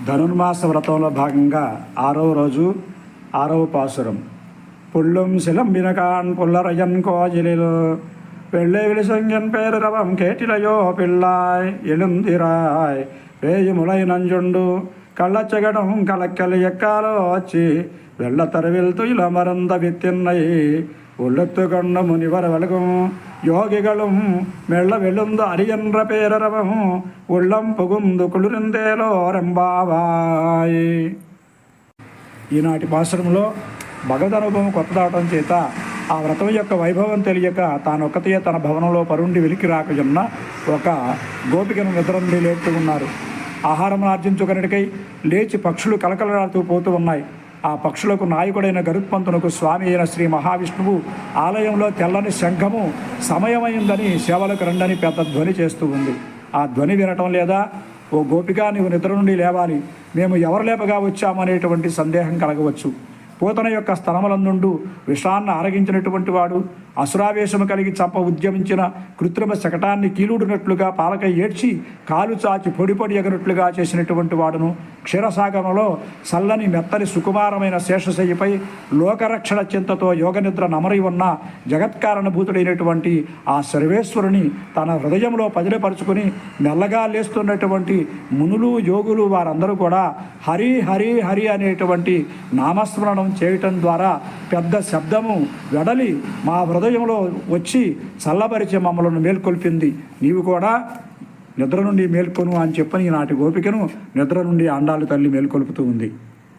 ధనుర్మాస వ్రతంలో భాగంగా 6వ రోజు 6వ పాసురం. పుల్లుం సిలంబినకాన్ పుల్లరయన్ కోజిలిల్ வெள்ளை விழிசங்கன் பேரரவம் கேட்டிலையோ பிள்ளாய் எழுந்திராய் பேய் முளை நஞ்சுண்டு கள்ளச்சகடம் கலக்கல் எக்காலோ ஆச்சு வெள்ளத்தரவில் துயில மறந்த வித்தின்னை உள்ளத்து கொண்ட முனிவர் வழகும் யோகிகளும் மெல்ல வெளுந்து அரியன்ற பேரரவம் உள்ளம் புகுந்து కుళురిందేలో రెంబావాయ్. ఈనాటి పాశ్రంలో భగవద్ అనుభవం కొత్తదవటం చేత ఆ వ్రతం యొక్క వైభవం తెలియక తానొక్కతే తన భవనంలో పరుండి వెలికి రాకజున్న ఒక గోపికను నిద్ర నుండి లేపుతూ ఉన్నారు. ఆహారం ఆర్జించుకొనిటికై లేచి పక్షులు కలకలలాడుతూ పోతూ ఉన్నాయి. ఆ పక్షులకు నాయకుడైన గరుత్మంతునకు స్వామి అయిన శ్రీ మహావిష్ణువు ఆలయంలో తెల్లని శంఖము సమయమైందని సేవలకు రండని పెద్ద ధ్వని చేస్తూ ఉంది. ఆ ధ్వని వినటం లేదా? ఓ గోపిక, నీవు నిద్ర నుండి లేవాలి, మేము ఎవరు లేపగా వచ్చామనేటువంటి సందేహం కలగవచ్చు. పూతన యొక్క స్థలములందుండు విషాన్ని ఆరగించినటువంటి వాడు, అసురావేశము కలిగి చంప ఉద్యమించిన కృత్రిమ శకటాన్ని కీలుడినట్లుగా పాలక ఏడ్చి కాలు చాచి పొడిపొడి ఎగనట్లుగా చేసినటువంటి వాడును, క్షీరసాగరంలో చల్లని మెత్తని సుకుమారమైన శేషశయ్యపై లోకరక్షణ చింతతో యోగనిద్ర నమరి ఉన్న జగత్కారణభూతుడైనటువంటి ఆ సర్వేశ్వరుని తన హృదయంలో పదిలపరుచుకుని మెల్లగా లేస్తున్నటువంటి మునులు యోగులు వారందరూ కూడా హరి హరి హరి అనేటువంటి నామస్మరణం చేయటం ద్వారా పెద్ద శబ్దము వెడలి మా హృదయంలో వచ్చి చల్లబరిచి మమ్మల్ని మేల్కొల్పింది. నీవు కూడా నిద్ర నుండి మేల్కొను అని చెప్పని ఈనాటి గోపికను నిద్ర నుండి అండాలు తల్లి మేల్కొల్పుతూ ఉంది.